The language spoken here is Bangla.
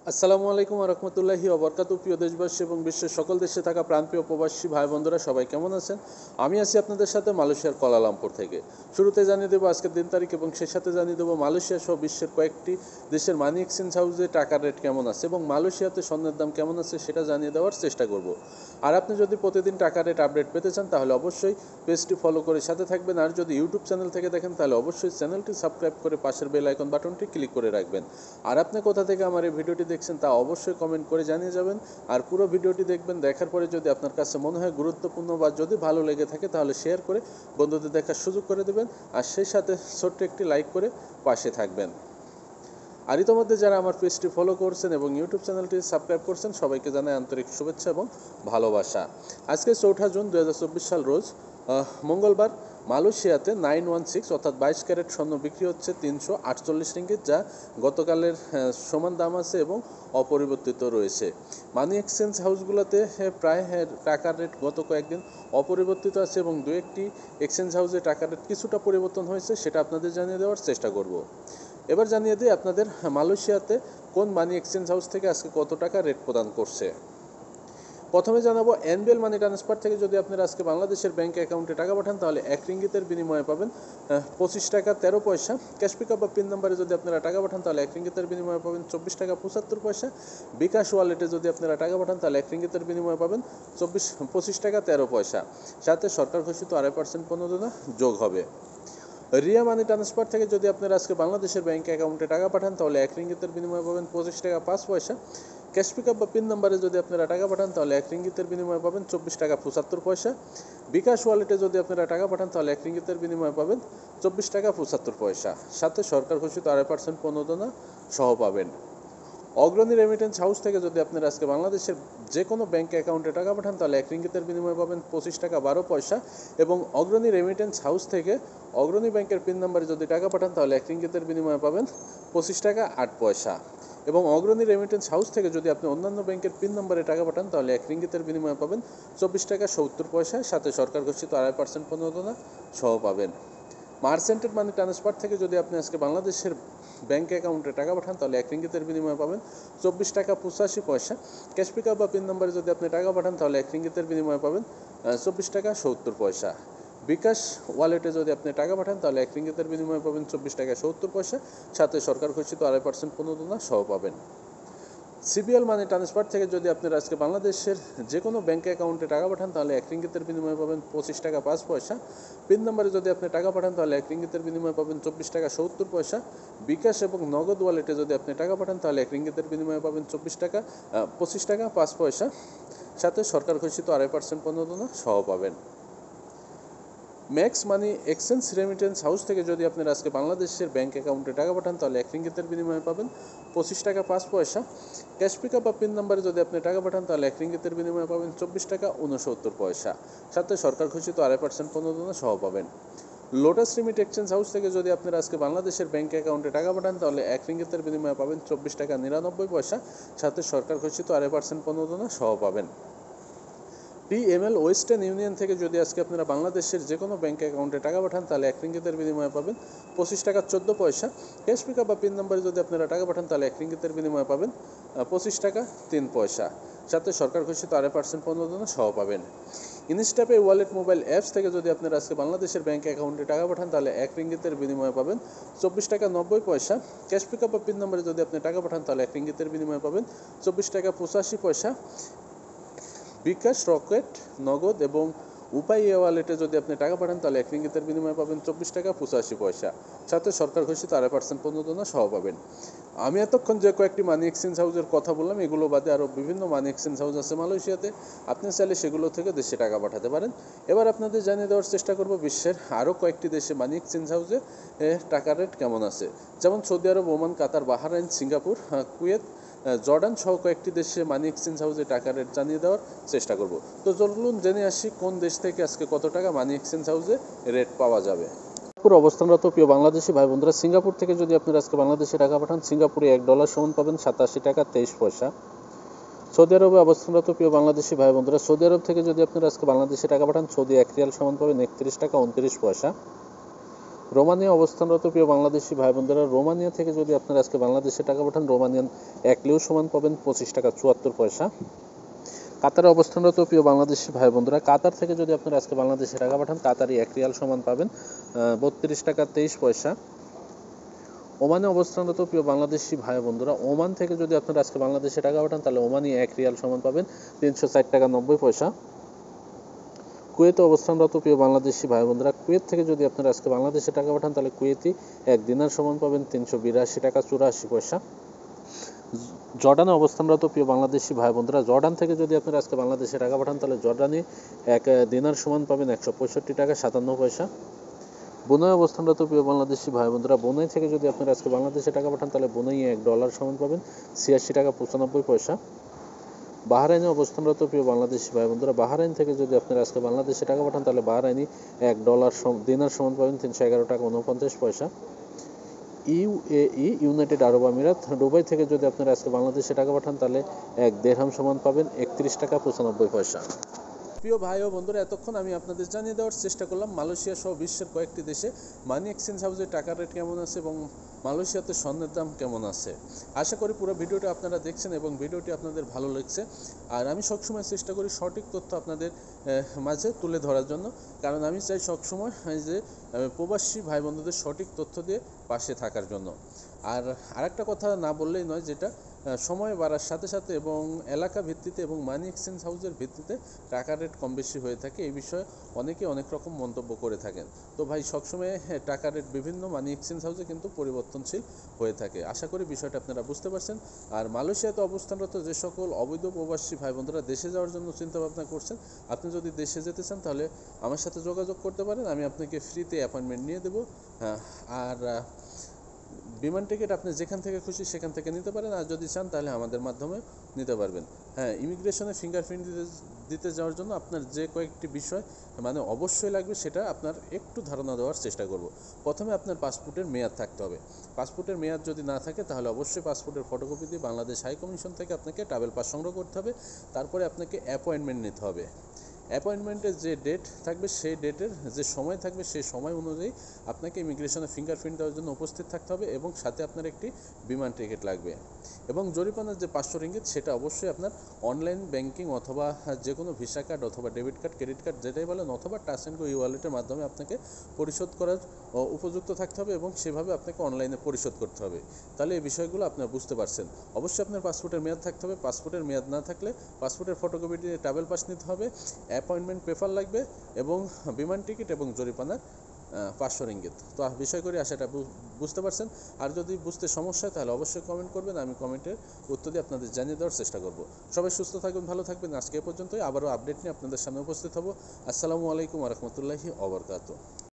আসসালামু আলাইকুম ওয়া রাহমাতুল্লাহি ওয়া বারাকাতুহু। প্রিয় দেশবাসী এবং বিশ্বের সকল দেশে থাকা প্রাণপ্রিয় প্রবাসী ভাই বন্ধুরা সবাই কেমন আছেন? আমি আছি আপনাদের সাথে মালয়েশিয়ার কুয়ালালামপুর থেকে। শুরুতে জানিয়ে দেবো আজকের দিন তারিখ এবং সেই সাথে জানিয়ে দেবো মালয়েশিয়া সহ বিশ্বের কয়েকটি দেশের মানি এক্সচেঞ্জ হাউসে টাকার রেট কেমন আছে এবং মালয়েশিয়াতে স্বর্ণের দাম কেমন আছে সেটা জানিয়ে দেওয়ার চেষ্টা করব। আর আপনি যদি প্রতিদিন টাকার রেট আপডেট পেতে চান তাহলে অবশ্যই পেজটি ফলো করে সাথে থাকবেন। আর যদি ইউটিউব চ্যানেল থেকে দেখেন তাহলে অবশ্যই চ্যানেলটি সাবস্ক্রাইব করে পাশের বেল আইকন বাটনটি ক্লিক করে রাখবেন। আর আপনি কোথা থেকে আমার এই ভিডিওটি দেখছেন তা অবশ্যই কমেন্ট করে জানিয়ে যাবেন। আর পুরো ভিডিওটি দেখবেন, দেখার পরে যদি আপনার কাছে মনে হয় গুরুত্বপূর্ণ বা যদি ভালো লেগে থাকে তাহলে শেয়ার করে বন্ধুদের দেখার সুযোগ করে দেবেন। আর সেই সাথে ছোট্ট একটি লাইক করে পাশে থাকবেন। আর ইতোমধ্যে যারা আমার পেজটি ফলো করছেন এবং ইউটিউব চ্যানেলটি সাবস্ক্রাইব করছেন সবাইকে জানাই আন্তরিক শুভেচ্ছা এবং ভালোবাসা। আজকে 4 জুন 2024 সাল রোজ মঙ্গলবার মালয়েশিয়াতে 916 অর্থাৎ 22 ক্যারেট স্বর্ণ বিক্রি হচ্ছে 348 রিঙ্গিত, যা গতকালের সমান দাম আছে এবং অপরিবর্তিত রয়েছে। মানি এক্সচেঞ্জ হাউসগুলোতে প্রায় টাকার রেট গত কয়েকদিন অপরিবর্তিত আছে এবং দু একটি এক্সচেঞ্জ হাউসে টাকার রেট কিছুটা পরিবর্তন হয়েছে, সেটা আপনাদের জানিয়ে দেওয়ার চেষ্টা করব। এবার জানিয়ে দিই আপনাদের মালয়েশিয়াতে কোন মানি এক্সচেঞ্জ হাউস থেকে আজকে কত টাকা রেট প্রদান করছে। প্রথমে জানাবো এনবিএল মানি ট্রান্সফার থেকে যদি আপনারা আজকে বাংলাদেশের ব্যাংক অ্যাকাউন্টে টাকা পাঠান তাহলে 1 রিঙ্গিতের বিনিময়ে পাবেন 25 টাকা 13 পয়সা। ক্যাশ পিকআপ বা পিন নাম্বারে যদি আপনারা টাকা পাঠান তাহলে 1 রিঙ্গিতের বিনিময়ে পাবেন 24 টাকা 75 পয়সা। বিকাশ ওয়ালেটে যদি আপনারা টাকা পাঠান তাহলে 1 রিঙ্গিতের বিনিময়ে পাবেন 25 টাকা 13 পয়সা। সাথে সরকার ঘোষিত 2.5% প্রণোদনা যোগ হবে। রিয়া মানি ট্রান্সফার থেকে যদি আপনারা আজকে বাংলাদেশের ব্যাংক অ্যাকাউন্টে টাকা পাঠান তাহলে 1 রিঙ্গিতের বিনিময়ে পাবেন 25 টাকা 5 পয়সা। ক্যাশ পিকআপ বা পিন নাম্বারে যদি আপনারা টাকা পাঠান তাহলে 1 রিঙ্গিতের বিনিময়ে পাবেন 24 টাকা 75 পয়সা। বিকাশ ওয়ালেটে যদি আপনারা টাকা পাঠান তাহলে 1 রিঙ্গিতের বিনিময়ে পাবেন 24 টাকা 75 পয়সা। সাথে সরকার ঘোষিত 2.5% প্রণোদনা সহ পাবেন। অগ্রণী রেমিটেন্স হাউস থেকে যদি আপনারা আজকে বাংলাদেশের যে কোনো ব্যাংক অ্যাকাউন্টে টাকা পাঠান তাহলে 1 রিঙ্গিতের বিনিময়ে পাবেন 25 টাকা 12 পয়সা। এবং অগ্রণী রেমিটেন্স হাউস থেকে অগ্রণী ব্যাংকের পিন নাম্বারে যদি টাকা পাঠান তাহলে 1 রিঙ্গিতের বিনিময়ে পাবেন 25 টাকা 8 পয়সা। এবং অগ্রণী রেমিটেন্স হাউস থেকে যদি আপনি অন্যান্য ব্যাংকের পিন নাম্বারে টাকা পাঠান তাহলে 1 রিঙ্গিতের বিনিময়ে পাবেন 24 টাকা 70 পয়সা। সাথে সরকার ঘোষিত 2.5% প্রণোদনা সহ পাবেন। মার্চেন্টেড মানি ট্রান্সফার থেকে যদি আপনি আজকে বাংলাদেশের ব্যাংক অ্যাকাউন্টে টাকা পাঠান তাহলে 1 রিঙ্গিতের বিনিময়ে পাবেন 24 টাকা 85 পয়সা। ক্যাশ পিকআপ বা পিন নাম্বারে যদি আপনি টাকা পাঠান তাহলে 1 রিঙ্গিতের বিনিময়ে পাবেন 24 টাকা 70 পয়সা। বিকাশ ওয়ালেটে যদি আপনি টাকা পাঠান তাহলে 1 রিঙ্গিতের বিনিময়ে পাবেন 24 টাকা 70 পয়সা। সাথে সরকার ঘোষিত 2.5% প্রণোদনা সহ পাবেন। সিবিএল মানি ট্রান্সফার থেকে যদি আপনারা আজকে বাংলাদেশের যে কোনো ব্যাংক অ্যাকাউন্টে টাকা পাঠান তাহলে 1 রিঙ্গিতের বিনিময়ে পাবেন 25 টাকা 5 পয়সা। পিন নাম্বারে যদি আপনি টাকা পাঠান তাহলে 1 রিঙ্গিতের বিনিময়ে পাবেন 24 টাকা 70 পয়সা। বিকাশ এবং নগদ ওয়ালেটে যদি আপনি টাকা পাঠান তাহলে 1 রিঙ্গিতের বিনিময়ে পাবেন 25 টাকা 5 পয়সা। সাথে সরকার ঘোষিত 2.5% প্রণোদনা সহ পাবেন। Max money exchange remittance house থেকে যদি আপনারা আজকে বাংলাদেশের ব্যাংক অ্যাকাউন্টে টাকা পাঠান তাহলে 1 রিঙ্গিতের বিনিময়ে পাবেন 25 টাকা 5 পয়সা। ক্যাশ পিকআপ বা পিন নাম্বারে যদি আপনি টাকা পাঠান তাহলে 1 রিঙ্গিতের বিনিময়ে পাবেন 24 টাকা 69 পয়সা। সাথে সরকার ঘোষিত 2.5% প্রণোদনা সহ পাবেন। লোটাস রিমিট এক্সচেঞ্জ হাউস থেকে যদি আপনারা আজকে বাংলাদেশের ব্যাংক অ্যাকাউন্টে টাকা পাঠান তাহলে 1 রিঙ্গিতের বিনিময়ে পাবেন 24 টাকা 99 পয়সা। সাথে সরকার ঘোষিত 2.5% প্রণোদনা সহ পাবেন। পিএমএল ওয়েস্টার্ন ইউনিয়ন থেকে যদি আজকে আপনারা বাংলাদেশের যে কোনো ব্যাংক অ্যাকাউন্টে টাকা পাঠান তাহলে 1 রিঙ্গিতের বিনিময়ে পাবেন 25 টাকা 14 পয়সা। ক্যাশ পিকআপ বা পিন নাম্বারে যদি আপনারা টাকা পাঠান তাহলে 1 রিঙ্গিতের বিনিময়ে পাবেন 25 টাকা 3 পয়সা। সাথে সরকার ঘোষিত 2.5% প্রণোদনা সহ পাবেন। ইনস্টাপে ওয়ালেট মোবাইল অ্যাপস থেকে যদি আপনারা আজকে বাংলাদেশের ব্যাংক অ্যাকাউন্টে টাকা পাঠান তাহলে 1 রিঙ্গিতের বিনিময়ে পাবেন 24 টাকা 90 পয়সা। ক্যাশ পিকআপ বা পিন নাম্বারে যদি আপনি টাকা পাঠান তাহলে 1 রিঙ্গিতের বিনিময়ে পাবেন 24 টাকা 85 পয়সা। বিকাশ, রকেট, নগদ এবং উপায় ওয়ালেটে যদি আপনি টাকা পাঠান তাহলে 1 রিঙ্গিতের বিনিময়ে পাবেন 24 টাকা 85 পয়সা। সাথে সরকার ঘোষিত 2.5% প্রণোদনা সহ পাবেন। আমি এতক্ষণ যে কয়েকটি মানি এক্সচেঞ্জ হাউসের কথা বললাম এগুলো বাদে আরও বিভিন্ন মানি এক্সচেঞ্জ হাউস আছে মালয়েশিয়াতে, আপনি চাইলে সেগুলো থেকে দেশে টাকা পাঠাতে পারেন। এবার আপনাদের জানিয়ে দেওয়ার চেষ্টা করব বিশ্বের আরও কয়েকটি দেশে মানি এক্সচেঞ্জ হাউসে টাকার রেট কেমন আছে, যেমন সৌদি আরব, ওমান, কাতার, বাহরাইন, সিঙ্গাপুর, কুয়েত, জর্ডান সহ কয়েকটি দেশে মানি এক্সচেঞ্জ হাউসে টাকার রেট জানিয়ে দেওয়ার চেষ্টা করব। তো চলুন জেনে আসি কোন দেশ থেকে আজকে কত টাকা মানি এক্সচেঞ্জ হাউসে রেট পাওয়া যাবে। অবস্থানরত প্রিয় বাংলাদেশি ভাই বন্ধুরা, সিঙ্গাপুর থেকে যদি আপনারা আজকে বাংলাদেশে টাকা পাঠান সিঙ্গাপুরে $1 সমান পাবেন 87 টাকা 23 পয়সা। সৌদি আরবে অবস্থানরত প্রিয় বাংলাদেশি ভাই বন্ধুরা, সৌদি আরব থেকে যদি আপনারা আজকে বাংলাদেশে টাকা পাঠান সৌদি 1 রিয়াল সমান পাবেন 31 টাকা 29 পয়সা। রোমানিয়া অবস্থানরত প্রিয় বাংলাদেশি ভাই বোনেরা, রোমানিয়া থেকে যদি আপনারা আজকে বাংলাদেশে টাকা পাঠান, রোমানিয়ান 1 লিউ সমান পাবেন 25 টাকা 74 পয়সা। কাতারে অবস্থানরত প্রিয় বাংলাদেশি ভাই বোনেরা, কাতার থেকে যদি আপনারা আজকে বাংলাদেশে টাকা পাঠান, কাতারি 1 রিয়াল সমান পাবেন 32 টাকা 23 পয়সা। ওমানে অবস্থানরত প্রিয় বাংলাদেশি ভাই বোনেরা, ওমান থেকে যদি আপনারা আজকে বাংলাদেশে টাকা পাঠান, তাহলে ওমানি 1 রিয়াল সমান পাবেন 304 টাকা 90 পয়সা। কুয়েতে অবস্থানরত প্রিয় বাংলাদেশি ভাই বোনেরা, কুয়েত থেকে যদি আপনারা আজকে বাংলাদেশে টাকা পাঠান, তাহলে কুয়েতি 1 দিনার সমান পাবেন 382 টাকা 84 পয়সা। জর্ডানে অবস্থানরত প্রিয় বাংলাদেশি ভাই বোনেরা, জর্ডান থেকে যদি আপনারা আজকে বাংলাদেশে টাকা পাঠান, তাহলে জর্ডানে 1 দিনার সমান পাবেন 165 টাকা 57 পয়সা। বুনাই অবস্থানরত প্রিয় বাংলাদেশি ভাই বোনেরা, বুনাই থেকে যদি আপনারা আজকে বাংলাদেশে টাকা পাঠান, তাহলে বুনাই $1 সমান পাবেন 86 টাকা 95 পয়সা। বাহরাইনে অবস্থানরত প্রিয় বাংলাদেশি ভাই বোনেরা, বাহরাইন থেকে যদি আপনারা আজকে বাংলাদেশে টাকা পাঠান, তাহলে বাহরাইনি $1 দিনার সমান পাবেন 311 টাকা 49 পয়সা। ইউএই ইউনাইটেড আরব আমিরাত, দুবাই থেকে যদি আপনারা আজকে বাংলাদেশে টাকা পাঠান, তাহলে 1 দিরহাম সমান পাবেন 31 টাকা 95 পয়সা। প্রিয় ভাই ও বন্ধুরা, এতক্ষণ আমি আপনাদের জানিয়ে দেওয়ার চেষ্টা করলাম মালয়েশিয়া সহ বিশ্বের কয়েকটি দেশে মানি এক্সচেঞ্জ হাউসে টাকার রেট কেমন আছে এবং মালয়েশিয়াতে স্বর্ণের দাম কেমন আছে। আশা করি পুরো ভিডিওটি আপনারা দেখছেন এবং ভিডিওটি আপনাদের ভালো লাগছে। আর আমি সবসময় চেষ্টা করি সঠিক তথ্য আপনাদের মাঝে তুলে ধরার জন্য, কারণ আমি চাই সবসময় যে প্রবাসী ভাই বন্ধুদের সঠিক তথ্য দিয়ে পাশে থাকার জন্য। আর আরেকটা কথা না বললেই নয়, যেটা সময় বাড়ার সাথে সাথে এবং এলাকা ভিত্তিতে এবং মানি এক্সচেঞ্জ হাউসের ভিত্তিতে টাকার রেট কম বেশি হয়ে থাকে, এই বিষয়ে অনেকে অনেক রকম মন্তব্য করে থাকেন। তো ভাই, সবসময় টাকার রেট বিভিন্ন মানি এক্সচেঞ্জ হাউসে কিন্তু পরিবর্তনশীল হয়ে থাকে। আশা করি বিষয়টা আপনারা বুঝতে পারছেন। আর মালয়েশিয়াতে অবস্থানরত যে সকল অবৈধ প্রবাসী ভাই বোনেরা দেশে যাওয়ার জন্য চিন্তা ভাবনা করছেন, আপনি যদি দেশে যেতে চান তাহলে আমার সাথে যোগাযোগ করতে পারেন। আমি আপনাকে ফ্রিতে অ্যাপয়েন্টমেন্ট নিয়ে দেবো। আর বিমান টিকিট আপনি যেখান থেকে খুশি সেখান থেকে নিতে পারেন, আর যদি চান তাহলে আমাদের মাধ্যমে নিতে পারবেন। হ্যাঁ, ইমিগ্রেশনে ফিঙ্গারপ্রিন্ট দিতে যাওয়ার জন্য আপনার যে কয়েকটি বিষয় অবশ্যই লাগবে, সেটা আপনার একটু ধারণা দেওয়ার চেষ্টা করব। প্রথমে আপনার পাসপোর্টের মেয়াদ থাকতে হবে। পাসপোর্টের মেয়াদ যদি না থাকে, তাহলে অবশ্যই পাসপোর্টের ফটোকপি দিয়ে বাংলাদেশ হাই কমিশন থেকে আপনাকে ট্রাভেল পাস সংগ্রহ করতে হবে। তারপরে আপনাকে অ্যাপয়েন্টমেন্ট নিতে হবে। অ্যাপয়েন্টমেন্টের যে ডেট থাকবে, সেই ডেটের যে সময় থাকবে, সেই সময় অনুযায়ী আপনাকে ইমিগ্রেশনে ফিঙ্গারপ্রিন্ট দেওয়ার জন্য উপস্থিত থাকতে হবে এবং সাথে আপনার একটি বিমান টিকিট লাগবে। এবং জরিমানার যে 500 রিঙ্গিত, সেটা অবশ্যই আপনার অনলাইন ব্যাংকিং অথবা যে কোনো ভিসা কার্ড অথবা ডেবিট কার্ড, ক্রেডিট কার্ড যেটাই বলেন, অথবা টাচ অ্যান্ড গো ওয়ালেটের মাধ্যমে আপনাকে পরিশোধ করার উপযুক্ত থাকতে হবে এবং সেভাবে আপনাকে অনলাইনে পরিশোধ করতে হবে। তাহলে এই বিষয়গুলো আপনারা বুঝতে পারছেন। অবশ্যই আপনার পাসপোর্টের মেয়াদ থাকতে হবে। পাসপোর্টের মেয়াদ না থাকলে পাসপোর্টের ফটোকপি দিয়ে ট্রাভেল পাস নিতে হবে, অ্যাপয়েন্টমেন্ট পেপার লাগবে এবং বিমান টিকিট এবং জরিমানার 500 রিঙ্গিত। তো বিষয় করি আশাটা বুঝতে পারছেন। আর যদি বুঝতে সমস্যা হয় তাহলে অবশ্যই কমেন্ট করবেন, আমি কমেন্টের উত্তর দিয়ে আপনাদের জানিয়ে দেওয়ার চেষ্টা করব। সবাই সুস্থ থাকবেন, ভালো থাকবেন। আজকে এ পর্যন্তই, আবারও আপডেট নিয়ে আপনাদের সামনে উপস্থিত হব। আসসালামু আলাইকুম ওয়া রাহমাতুল্লাহি ওয়া বারাকাতুহু।